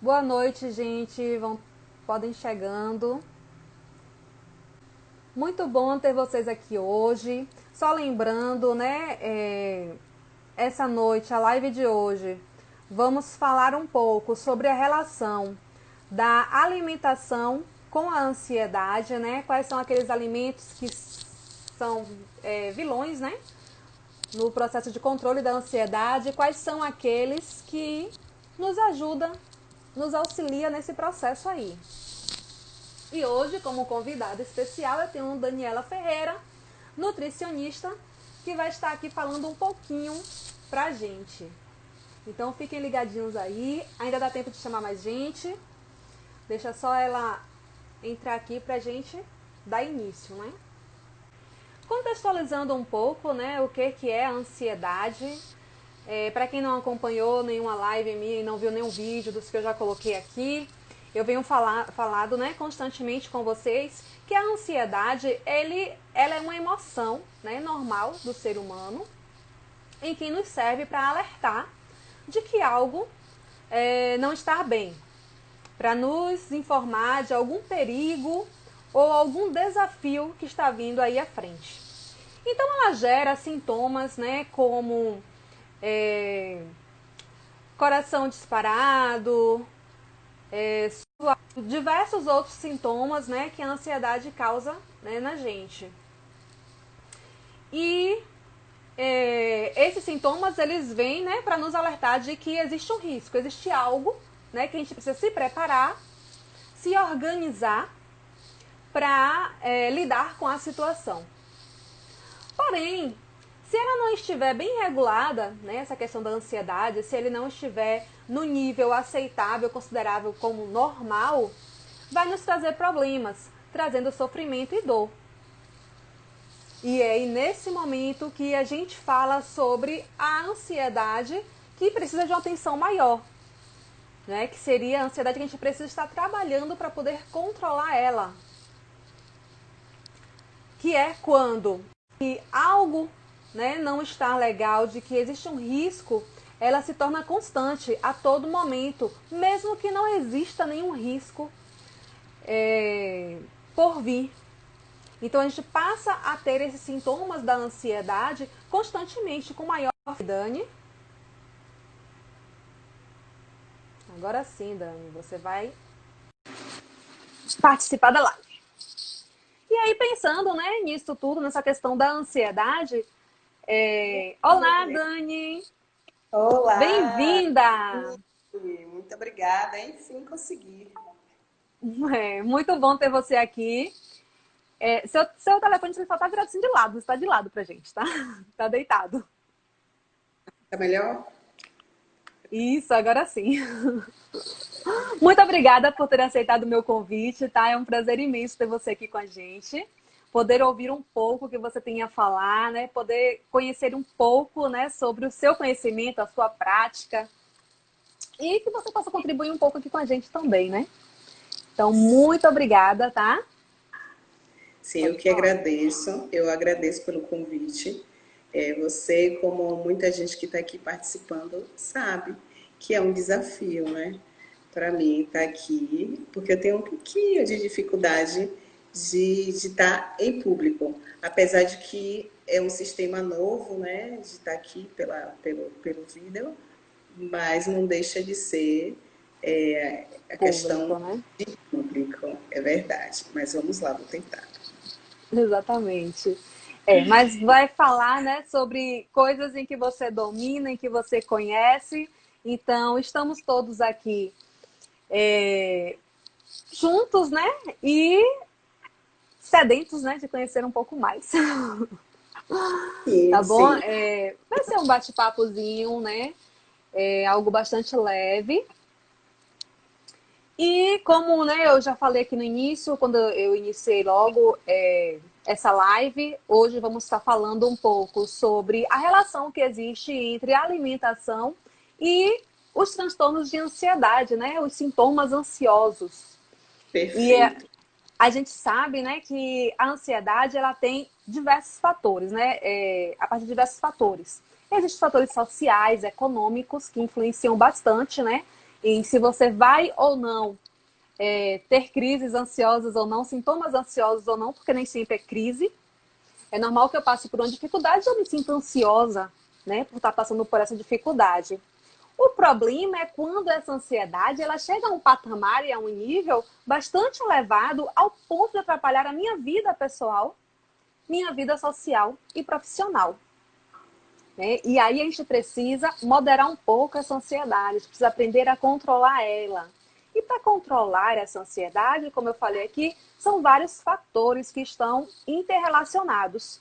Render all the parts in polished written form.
Boa noite, gente. Podem chegando. Muito bom ter vocês aqui hoje. Só lembrando, né? Essa noite, a live de hoje, vamos falar um pouco sobre a relação da alimentação com a ansiedade, né? Quais são aqueles alimentos que são vilões, né? No processo de controle da ansiedade, quais são aqueles que nos ajudam, nos auxilia nesse processo aí. E hoje, como convidada especial, eu tenho Daniela Ferreira, nutricionista, que vai estar aqui falando um pouquinho pra gente. Então fiquem ligadinhos aí, ainda dá tempo de chamar mais gente. Deixa só ela entrar aqui pra gente dar início, né? Contextualizando um pouco, né, o que é a ansiedade. Para quem não acompanhou nenhuma live minha e não viu nenhum vídeo dos que eu já coloquei aqui, eu venho falado, né, constantemente com vocês que a ansiedade ela é uma emoção, né, normal do ser humano, em que nos serve para alertar de que algo não está bem, para nos informar de algum perigo ou algum desafio que está vindo aí à frente. Então ela gera sintomas, né, como coração disparado, diversos outros sintomas, né, que a ansiedade causa, né, na gente. E esses sintomas eles vêm, né, para nos alertar de que existe um risco, existe algo, né, que a gente precisa se preparar, se organizar para lidar com a situação. Porém, se ela não estiver bem regulada, né, essa questão da ansiedade, se ele não estiver no nível aceitável, considerável como normal, vai nos trazer problemas, trazendo sofrimento e dor. E é aí nesse momento que a gente fala sobre a ansiedade que precisa de uma atenção maior, né? Que seria a ansiedade que a gente precisa estar trabalhando para poder controlar ela. Que é quando que algo, né, não está legal, de que existe um risco, ela se torna constante a todo momento, mesmo que não exista nenhum risco por vir. Então a gente passa a ter esses sintomas da ansiedade constantemente com maior. Dani, agora sim, Dani, você vai participar da live. E aí, pensando, né, nisso tudo, nessa questão da ansiedade, olá, Dani! Olá! Bem-vinda! Muito obrigada, enfim consegui. Muito bom ter você aqui. Seu telefone só tá virado assim de lado, está de lado pra gente, tá? Tá deitado. Tá melhor? Isso, agora sim. Muito obrigada por ter aceitado o meu convite, tá? É um prazer imenso ter você aqui com a gente. Poder ouvir um pouco o que você tem a falar, né? Poder conhecer um pouco, né, sobre o seu conhecimento, a sua prática. E que você possa contribuir um pouco aqui com a gente também, né? Então, muito obrigada, tá? Sim, eu Pode que falar. agradeço. Eu agradeço pelo convite. Você, como muita gente que está aqui participando, sabe que é um desafio, né? Para mim estar aqui, porque eu tenho um pouquinho de dificuldade de estar em público, apesar de que é um sistema novo, né? De estar aqui pelo vídeo, mas não deixa de ser a questão Público, né? de público, é verdade. Mas vamos lá, vou tentar. Exatamente. Mas vai falar, né, sobre coisas em que você domina, em que você conhece. Então, estamos todos aqui juntos, né? E sedentos, né, de conhecer um pouco mais. Tá Sim, bom? sim. Vai ser um bate-papozinho, né? Algo bastante leve. E como, né, eu já falei aqui no início, quando eu iniciei logo essa live, hoje vamos estar falando um pouco sobre a relação que existe entre a alimentação e os transtornos de ansiedade, né? Os sintomas ansiosos. E Perfeito. a gente sabe, né, que a ansiedade ela tem diversos fatores, né? A partir de diversos fatores. Existem fatores sociais, econômicos que influenciam bastante, né? em se você vai ou não ter crises ansiosas ou não, sintomas ansiosos ou não, porque nem sempre é crise. É normal que eu passe por uma dificuldade e eu me sinto ansiosa, né, por estar passando por essa dificuldade. O problema é quando essa ansiedade ela chega a um patamar e a um nível bastante elevado ao ponto de atrapalhar a minha vida pessoal, minha vida social e profissional. Né? E aí a gente precisa moderar um pouco essa ansiedade, a gente precisa aprender a controlar ela. E para controlar essa ansiedade, como eu falei aqui, são vários fatores que estão interrelacionados.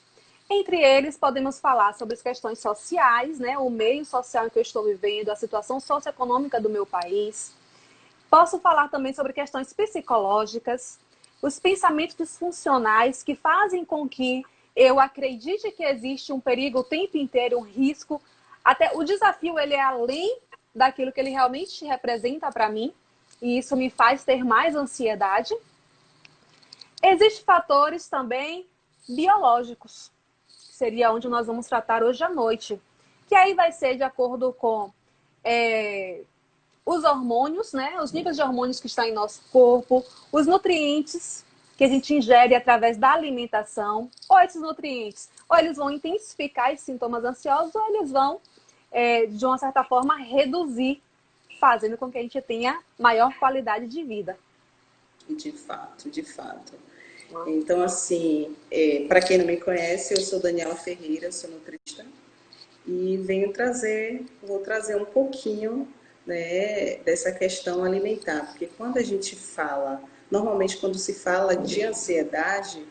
Entre eles, podemos falar sobre as questões sociais, né? O meio social em que eu estou vivendo, a situação socioeconômica do meu país. Posso falar também sobre questões psicológicas, os pensamentos disfuncionais que fazem com que eu acredite que existe um perigo o tempo inteiro, um risco. Até o desafio ele é além daquilo que ele realmente representa para mim, e isso me faz ter mais ansiedade. Existem fatores também biológicos, que seria onde nós vamos tratar hoje à noite, que aí vai ser de acordo com os hormônios, né? Os níveis de hormônios que estão em nosso corpo, os nutrientes que a gente ingere através da alimentação, ou esses nutrientes, ou eles vão intensificar esses sintomas ansiosos, ou eles vão, de uma certa forma, reduzir, fazendo com que a gente tenha maior qualidade de vida. De fato, de fato. Então, assim, para quem não me conhece, eu sou Daniela Ferreira, sou nutricionista e vou trazer um pouquinho, né, dessa questão alimentar, porque quando a gente fala, normalmente quando se fala de ansiedade,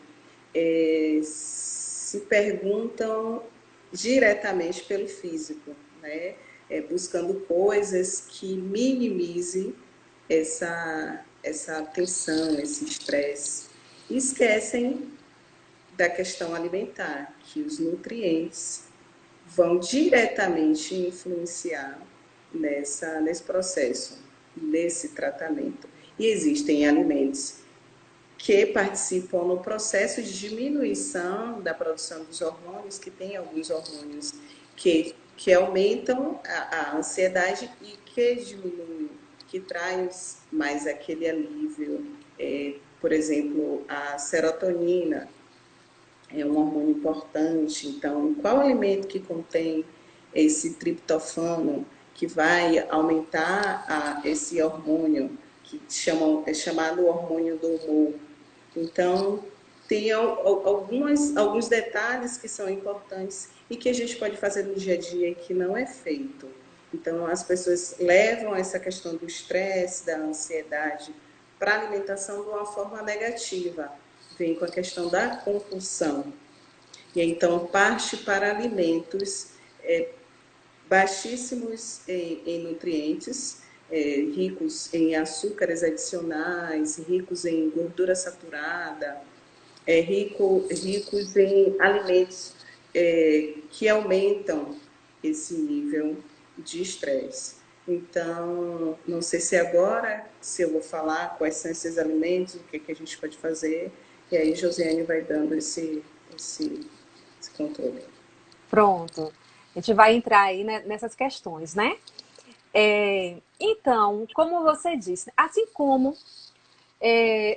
se perguntam diretamente pelo físico, né, buscando coisas que minimizem essa tensão, esse estresse, e esquecem da questão alimentar, que os nutrientes vão diretamente influenciar nesse processo, nesse tratamento. E existem alimentos que participam no processo de diminuição da produção dos hormônios, que tem alguns hormônios que aumentam a ansiedade e que diminuem, que traz mais aquele alívio. Por exemplo, a serotonina é um hormônio importante. Então, qual alimento que contém esse triptofano que vai aumentar esse hormônio que é chamado hormônio do humor? Então, tem alguns detalhes que são importantes e que a gente pode fazer no dia a dia que não é feito. Então, as pessoas levam essa questão do estresse, da ansiedade para a alimentação de uma forma negativa. Vem com a questão da compulsão. E então parte para alimentos baixíssimos em nutrientes, ricos em açúcares adicionais, ricos em gordura saturada, ricos em alimentos que aumentam esse nível de estresse. Então, não sei se agora, se eu vou falar quais são esses alimentos, o que a gente pode fazer, e aí Josiane vai dando esse controle. Pronto. A gente vai entrar aí nessas questões, né? Então, como você disse, assim como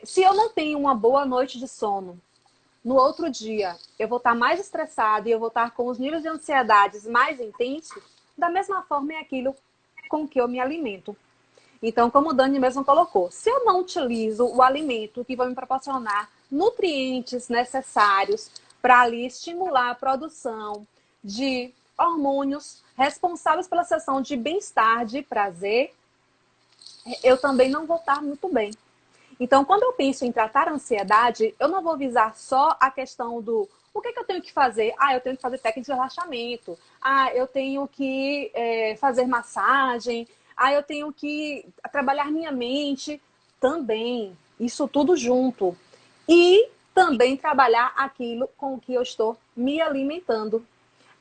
se eu não tenho uma boa noite de sono, no outro dia eu vou estar mais estressado e eu vou estar com os níveis de ansiedades mais intensos, da mesma forma é aquilo com que eu me alimento. Então, como o Dani mesmo colocou, se eu não utilizo o alimento que vai me proporcionar nutrientes necessários para ali estimular a produção de hormônios responsáveis pela sensação de bem-estar, de prazer, eu também não vou estar muito bem. Então, quando eu penso em tratar a ansiedade, eu não vou visar só a questão do o que eu tenho que fazer? Eu tenho que fazer técnica de relaxamento. Eu tenho que fazer massagem. Eu tenho que trabalhar minha mente. Também. Isso tudo junto. E também trabalhar aquilo com que eu estou me alimentando.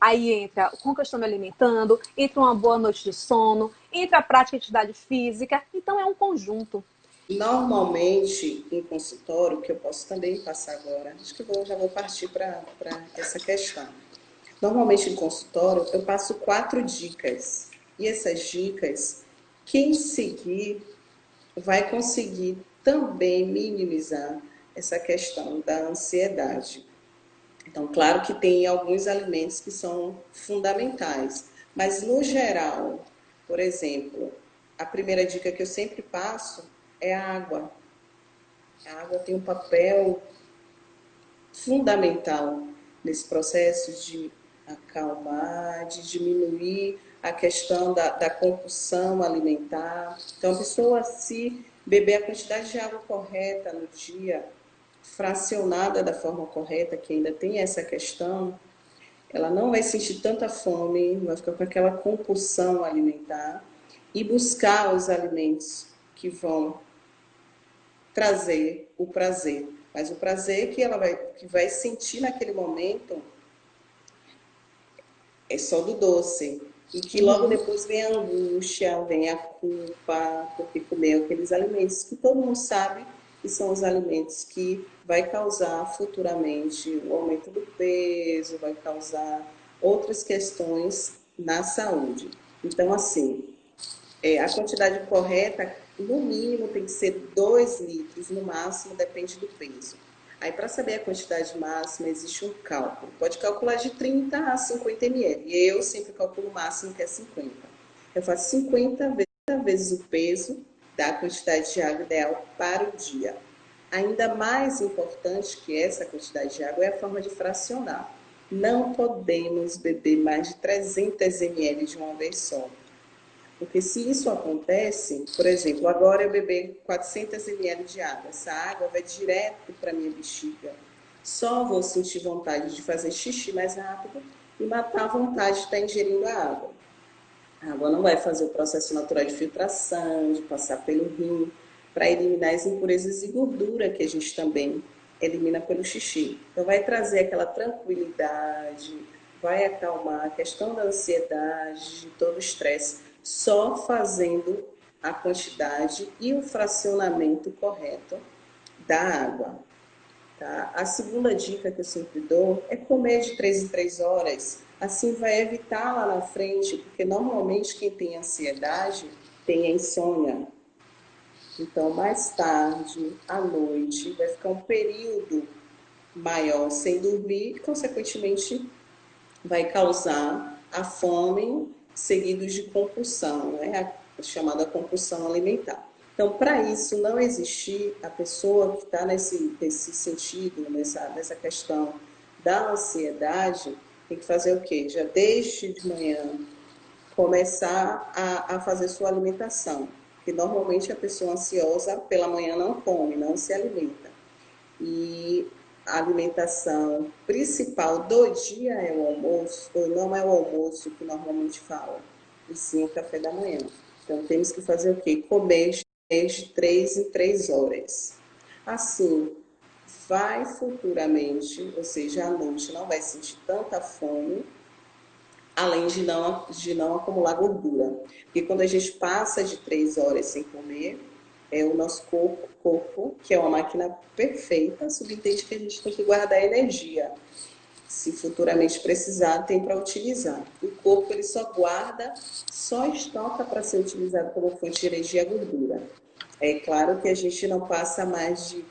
Aí entra com que eu estou me alimentando, entra uma boa noite de sono, entra a prática de atividade física. Então, é um conjunto. Normalmente, em consultório, que eu posso também passar agora, acho que já vou partir para essa questão. Normalmente, em consultório, eu passo 4 dicas. E essas dicas quem seguir vai conseguir também minimizar essa questão da ansiedade. Então, claro que tem alguns alimentos que são fundamentais, mas no geral, por exemplo, a primeira dica que eu sempre passo é a água. A água tem um papel fundamental nesse processo de acalmar, de diminuir a questão da compulsão alimentar. Então, a pessoa, se beber a quantidade de água correta no dia, fracionada da forma correta, que ainda tem essa questão, ela não vai sentir tanta fome, vai ficar com aquela compulsão alimentar e buscar os alimentos que vão trazer o prazer. Mas o prazer que vai sentir naquele momento é só do doce. E que logo depois vem a angústia, vem a culpa, porque comeu aqueles alimentos que todo mundo sabe que são os alimentos que vai causar futuramente o aumento do peso, vai causar outras questões na saúde. Então, assim, a quantidade correta, no mínimo, tem que ser 2 litros, no máximo, depende do peso. Aí, para saber a quantidade máxima, existe um cálculo. Pode calcular de 30 a 50 ml. Eu sempre calculo o máximo, que é 50. Eu faço 50 vezes o peso da quantidade de água ideal para o dia. Ainda mais importante que essa quantidade de água é a forma de fracionar. Não podemos beber mais de 300 ml de uma vez só. Porque se isso acontece, por exemplo, agora eu beber 400 ml de água, essa água vai direto para a minha bexiga. Só vou sentir vontade de fazer xixi mais rápido e matar a vontade de estar ingerindo a água. A água não vai fazer o processo natural de filtração, de passar pelo rim, para eliminar as impurezas e gordura que a gente também elimina pelo xixi. Então vai trazer aquela tranquilidade, vai acalmar a questão da ansiedade, de todo o estresse, só fazendo a quantidade e o fracionamento correto da água. Tá? A segunda dica que eu sempre dou é comer de 3 em 3 horas. Assim vai evitar lá na frente, porque normalmente quem tem ansiedade tem a insônia. Então, mais tarde, à noite, vai ficar um período maior sem dormir e, consequentemente, vai causar a fome seguidos de compulsão, né? A chamada compulsão alimentar. Então, para isso não existir, a pessoa que está nesse sentido, nessa questão da ansiedade, tem que fazer o quê? Já desde de manhã, começar a fazer sua alimentação. Porque normalmente a pessoa ansiosa pela manhã não come, não se alimenta. E a alimentação principal do dia é o almoço, ou não é o almoço que normalmente fala, e sim o café da manhã. Então temos que fazer o quê? Comer de 3 em 3 horas. Assim, vai futuramente, ou seja, à noite não vai sentir tanta fome, além de não acumular gordura. Porque quando a gente passa de 3 horas sem comer, o nosso corpo, que é uma máquina perfeita, subentende que a gente tem que guardar energia. Se futuramente precisar, tem para utilizar. O corpo ele só guarda, só estoca para ser utilizado como fonte de energia a gordura. É claro que a gente não passa mais de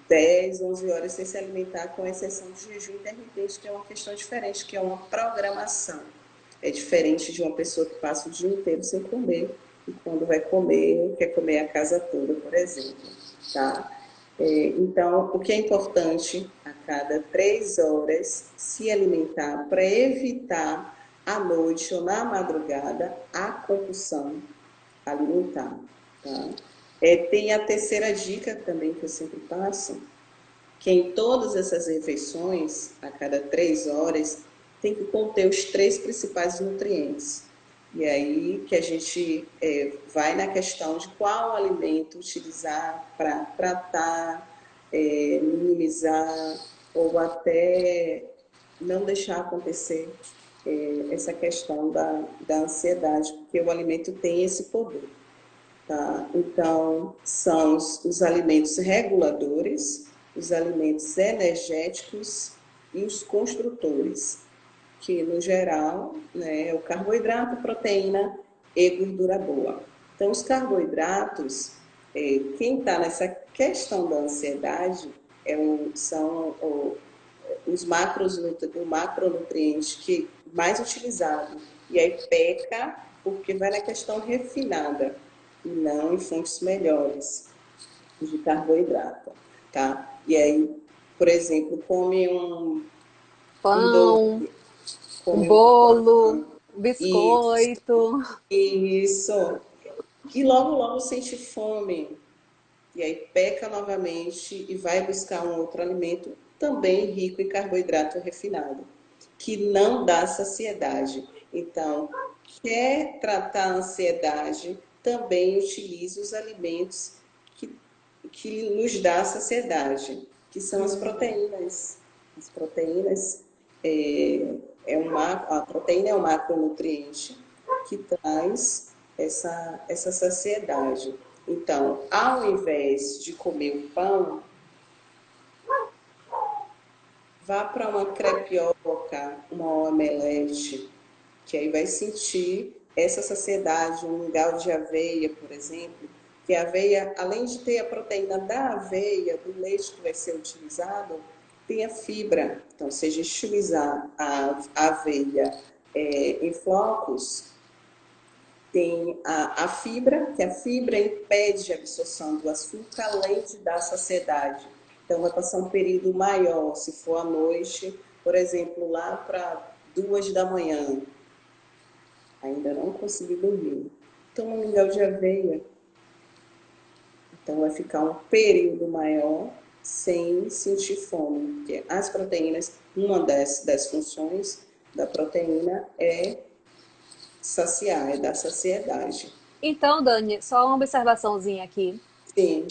10, 11 horas sem se alimentar, com exceção de jejum intermitente, que é uma questão diferente, que é uma programação. É diferente de uma pessoa que passa o dia inteiro sem comer e quando vai comer, quer comer a casa toda, por exemplo. Tá? Então, o que é importante, a cada 3 horas, se alimentar para evitar à noite ou na madrugada a compulsão alimentar. Tá? Tem a terceira dica também que eu sempre passo, que em todas essas refeições, a cada 3 horas, tem que conter os 3 principais nutrientes. E aí que a gente vai na questão de qual alimento utilizar para tratar, minimizar ou até não deixar acontecer essa questão da ansiedade, porque o alimento tem esse poder. Tá? Então, são os alimentos reguladores, os alimentos energéticos e os construtores, que no geral, né, é o carboidrato, proteína e gordura boa. Então, os carboidratos, quem está nessa questão da ansiedade, são os o macronutriente que mais utilizado. E aí peca porque vai na questão refinada e não em fontes melhores de carboidrato, tá? E aí, por exemplo, come um Pão, doce, um come um bolo, pão, isso, biscoito. isso, e logo, logo sente fome. E aí peca novamente e vai buscar um outro alimento também rico em carboidrato refinado, que não dá saciedade. Então, quer tratar a ansiedade, também utilize os alimentos que, que nos dá saciedade, que são as proteínas. As proteínas a proteína é um macronutriente que traz essa saciedade. Então, ao invés de comer o pão, vá para uma crepioca, uma omelete, que aí vai sentir essa saciedade, um mingau de aveia, por exemplo, que a aveia, além de ter a proteína da aveia, do leite que vai ser utilizado, tem a fibra. Então, se a gente utilizar a aveia em flocos, tem a fibra, que a fibra impede a absorção do açúcar, além de dar saciedade. Então, vai passar um período maior, se for à noite, por exemplo, lá para 2 da manhã, ainda não consegui dormir. Toma um mingau de aveia, então vai ficar um período maior sem sentir fome, porque as proteínas, uma das funções da proteína é saciar, é dar saciedade. Então, Dani, só uma observaçãozinha aqui. Sim,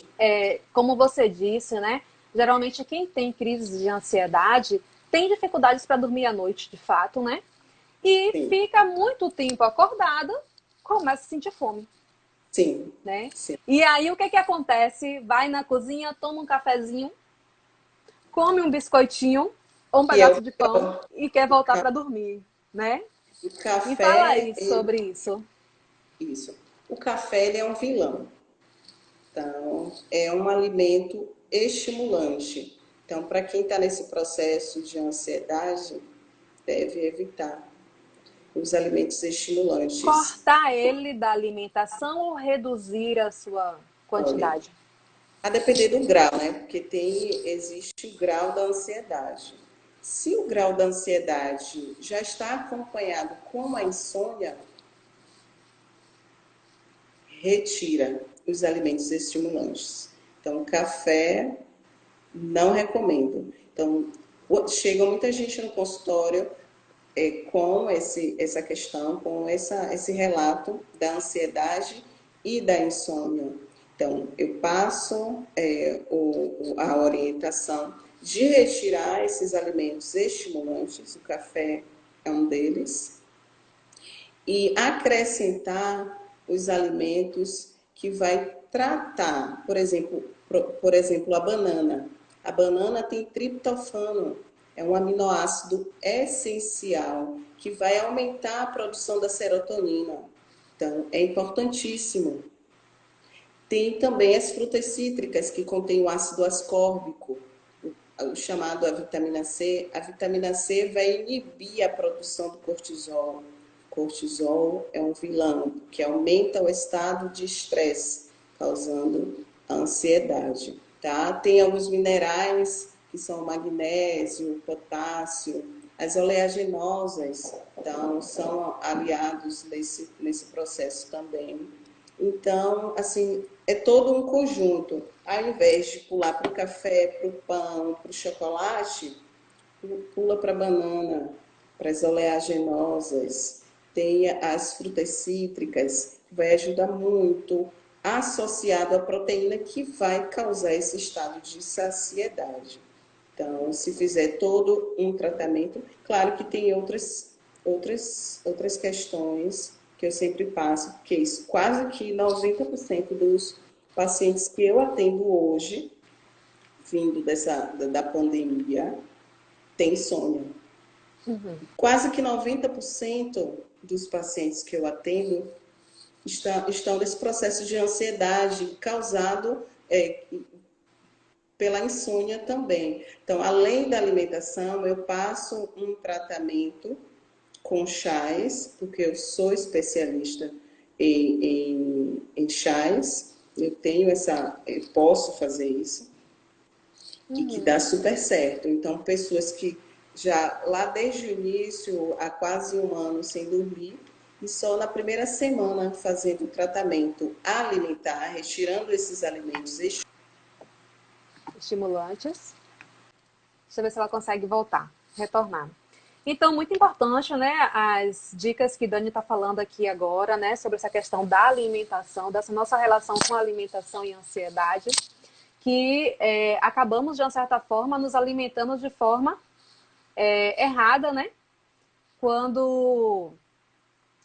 Como você disse, né? Geralmente quem tem crises de ansiedade tem dificuldades para dormir à noite, de fato, né? E sim, fica muito tempo acordado, começa a sentir fome, sim, né? sim. E aí o que que acontece? Vai na cozinha, toma um cafezinho, come um biscoitinho ou um Que é pedaço de pão e quer o, voltar ca- para dormir, né? o Me fala café, aí sobre isso. isso. O café ele é um vilão. Então, é um alimento estimulante. Então, para quem está nesse processo de ansiedade, deve evitar os alimentos estimulantes. Cortar ele da alimentação ou reduzir a sua Olha, quantidade? a depender do grau, né? Porque existe o grau da ansiedade. Se o grau da ansiedade já está acompanhado com a insônia, retira os alimentos estimulantes. Então, café, não recomendo. Então, chega muita gente no consultório com essa questão, com esse relato da ansiedade e da insônia. Então, eu passo a orientação de retirar esses alimentos estimulantes, o café é um deles, e acrescentar os alimentos que vai tratar, por exemplo, a banana. A banana tem triptofano, é um aminoácido essencial que vai aumentar a produção da serotonina. Então, é importantíssimo. Tem também as frutas cítricas que contêm o ácido ascórbico, o chamado a vitamina C. A vitamina C vai inibir a produção do cortisol. Cortisol é um vilão que aumenta o estado de estresse, causando ansiedade. Tá? Tem alguns minerais que são o magnésio, o potássio, as oleaginosas, então são aliados nesse processo também. Então, assim, é todo um conjunto. Ao invés de pular para o café, para o pão, para o chocolate, pula para a banana, para as oleaginosas, tem as frutas cítricas, que vai ajudar muito, associado à proteína que vai causar esse estado de saciedade. Então, se fizer todo um tratamento, claro que tem outras questões que eu sempre passo, porque isso, quase que 90% dos pacientes que eu atendo hoje, vindo da pandemia, tem insônia. Quase que 90% dos pacientes que eu atendo estão nesse processo de ansiedade causado pela insônia também. Então, além da alimentação, eu passo um tratamento com chás, porque eu sou especialista em chás, eu posso fazer isso, e que dá super certo. Então, pessoas que já lá desde o início, há quase um ano sem dormir, e só na primeira semana fazendo o tratamento alimentar, retirando esses alimentos Estimulantes. Deixa eu ver se ela consegue voltar, retornar. Então, muito importante, né, as dicas que Dani está falando aqui agora, né, sobre essa questão da alimentação, dessa nossa relação com a alimentação e ansiedade, que acabamos, de uma certa forma, nos alimentando de forma errada, né, quando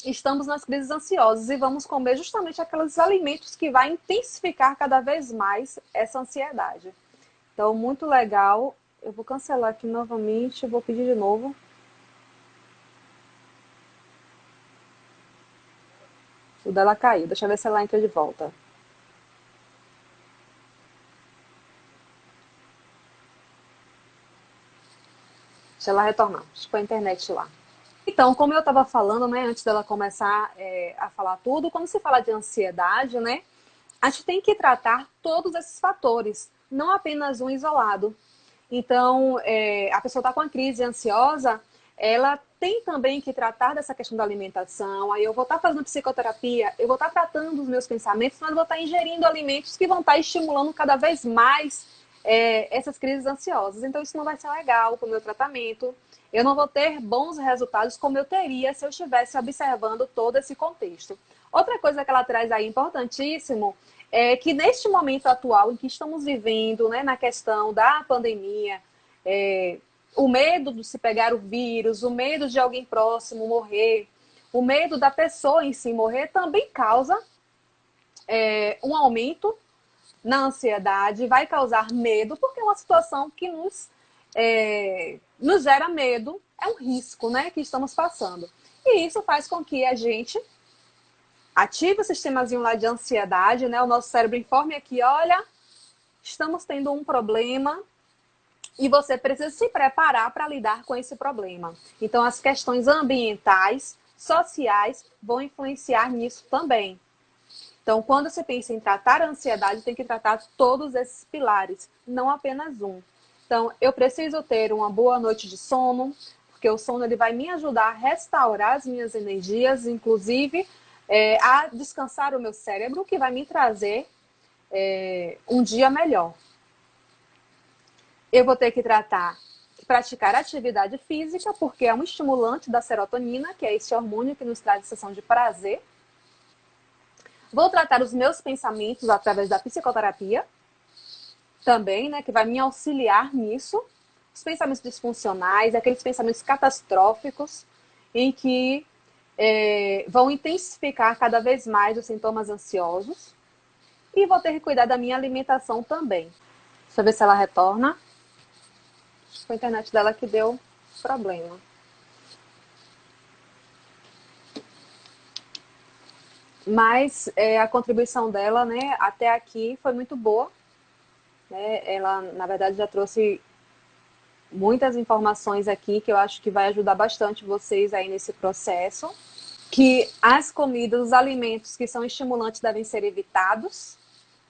estamos nas crises ansiosas e vamos comer justamente aqueles alimentos que vai intensificar cada vez mais essa ansiedade. Então, muito legal. Eu vou cancelar aqui novamente, vou pedir de novo. O dela caiu. Deixa eu ver se ela entra de volta. Deixa ela retornar. Acho que foi a internet lá. Então, como eu estava falando, né, antes dela começar a falar tudo, quando se fala de ansiedade, né, a gente tem que tratar todos esses fatores, não apenas um isolado. Então, a pessoa está com uma crise ansiosa, ela tem também que tratar dessa questão da alimentação. Aí eu vou estar fazendo psicoterapia, eu vou estar tratando os meus pensamentos, mas eu vou estar ingerindo alimentos que vão estar estimulando cada vez mais essas crises ansiosas. Então, isso não vai ser legal para o meu tratamento. Eu não vou ter bons resultados como eu teria se eu estivesse observando todo esse contexto. Outra coisa que ela traz aí importantíssimo é que neste momento atual em que estamos vivendo, né, na questão da pandemia, o medo de se pegar o vírus, o medo de alguém próximo morrer, o medo da pessoa em si morrer também causa um aumento na ansiedade, vai causar medo, porque é uma situação que nos gera medo, é um risco, né, que estamos passando. E isso faz com que a gente ative o sistemazinho lá de ansiedade, né? O nosso cérebro informe aqui, olha, estamos tendo um problema e você precisa se preparar para lidar com esse problema. Então, as questões ambientais, sociais, vão influenciar nisso também. Então, quando você pensa em tratar a ansiedade, tem que tratar todos esses pilares, não apenas um. Então, eu preciso ter uma boa noite de sono, porque o sono ele vai me ajudar a restaurar as minhas energias, inclusive a descansar o meu cérebro, que vai me trazer um dia melhor. Eu vou ter que praticar atividade física, porque é um estimulante da serotonina, que é esse hormônio que nos traz a sensação de prazer. Vou tratar os meus pensamentos através da psicoterapia, também, né, que vai me auxiliar nisso. Os pensamentos disfuncionais, aqueles pensamentos catastróficos, em que vão intensificar cada vez mais os sintomas ansiosos. E vou ter que cuidar da minha alimentação também. Deixa eu ver se ela retorna. Acho que foi a internet dela que deu problema. Mas a contribuição dela, né, até aqui foi muito boa. Né? Ela, na verdade, já trouxe muitas informações aqui que eu acho que vai ajudar bastante vocês aí nesse processo. Que as comidas, os alimentos que são estimulantes devem ser evitados,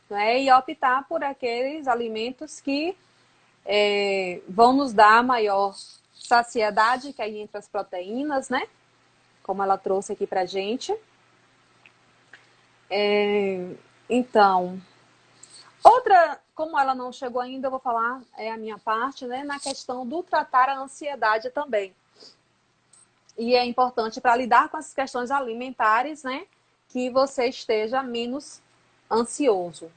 né? E optar por aqueles alimentos que vão nos dar maior saciedade, que aí entra as proteínas, né? Como ela trouxe aqui pra gente. Então, outra, como ela não chegou ainda, eu vou falar a minha parte, né? Na questão do tratar a ansiedade também. E é importante para lidar com essas questões alimentares, né? Que você esteja menos ansioso.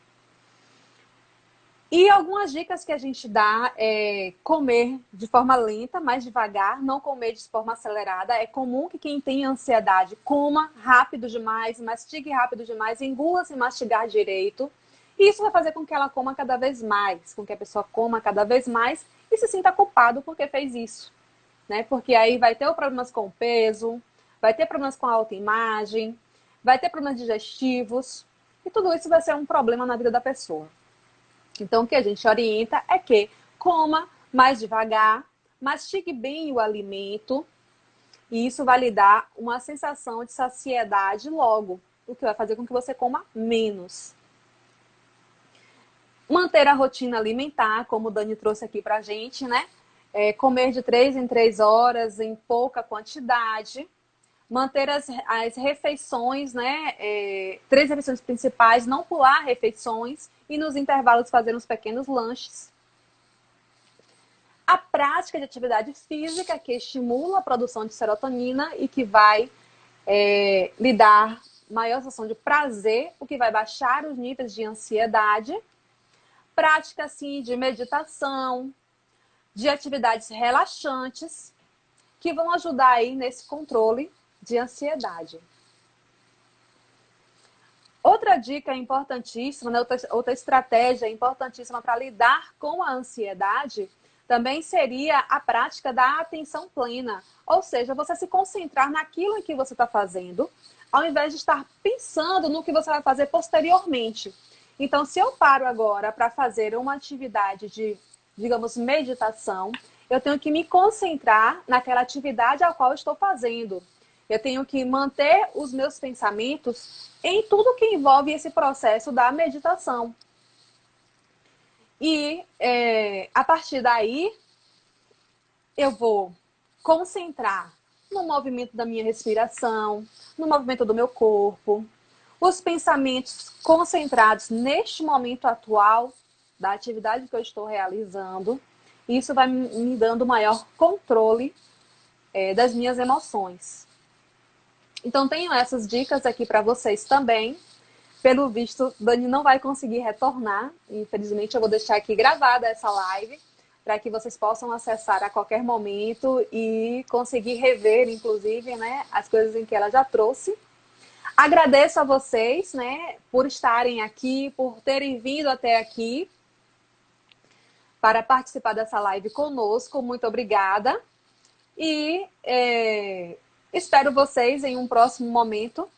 E algumas dicas que a gente dá é comer de forma lenta, mais devagar, não comer de forma acelerada. É comum que quem tem ansiedade coma rápido demais, mastigue rápido demais, engula sem mastigar direito. E isso vai fazer com que ela coma cada vez mais, com que a pessoa coma cada vez mais e se sinta culpado porque fez isso. Né? Porque aí vai ter problemas com o peso, vai ter problemas com a autoimagem, vai ter problemas digestivos, e tudo isso vai ser um problema na vida da pessoa. Então, o que a gente orienta é que coma mais devagar, mastigue bem o alimento, e isso vai lhe dar uma sensação de saciedade logo, o que vai fazer com que você coma menos. Manter a rotina alimentar, como o Dani trouxe aqui pra gente, né? Comer de 3 em 3 horas, em pouca quantidade. Manter as refeições, né? 3 refeições principais, não pular refeições e nos intervalos fazer uns pequenos lanches. A prática de atividade física que estimula a produção de serotonina e que vai lhe dar maior sensação de prazer, o que vai baixar os níveis de ansiedade. Prática, assim, de meditação, de atividades relaxantes, que vão ajudar aí nesse controle de ansiedade. Outra dica importantíssima, né, outra estratégia importantíssima para lidar com a ansiedade também seria a prática da atenção plena. Ou seja, você se concentrar naquilo que você está fazendo, ao invés de estar pensando no que você vai fazer posteriormente. Então, se eu paro agora para fazer uma atividade de, digamos, meditação, eu tenho que me concentrar naquela atividade a qual eu estou fazendo. Eu tenho que manter os meus pensamentos em tudo que envolve esse processo da meditação. E a partir daí, eu vou concentrar no movimento da minha respiração, no movimento do meu corpo, os pensamentos concentrados neste momento atual da atividade que eu estou realizando. Isso vai me dando maior controle das minhas emoções. Então, tenho essas dicas aqui para vocês também. Pelo visto, Dani não vai conseguir retornar. Infelizmente, eu vou deixar aqui gravada essa live para que vocês possam acessar a qualquer momento e conseguir rever, inclusive, né, as coisas em que ela já trouxe. Agradeço a vocês, né, por estarem aqui, por terem vindo até aqui para participar dessa live conosco. Muito obrigada. E espero vocês em um próximo momento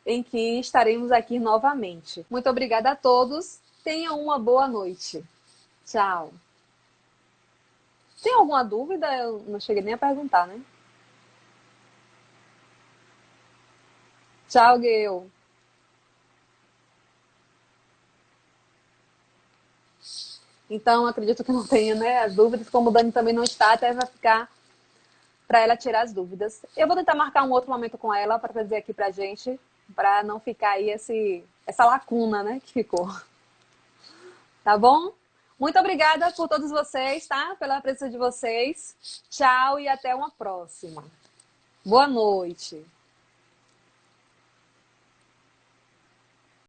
em que estaremos aqui novamente. Muito obrigada a todos. Tenham uma boa noite. Tchau. Tem alguma dúvida? Eu não cheguei nem a perguntar, né? Tchau, Gil. Então, acredito que não tenha, né, as dúvidas. Como o Dani também não está, até vai ficar para ela tirar as dúvidas. Eu vou tentar marcar um outro momento com ela para trazer aqui pra gente, para não ficar aí essa lacuna, né, que ficou. Tá bom? Muito obrigada por todos vocês, tá? Pela presença de vocês. Tchau e até uma próxima. Boa noite.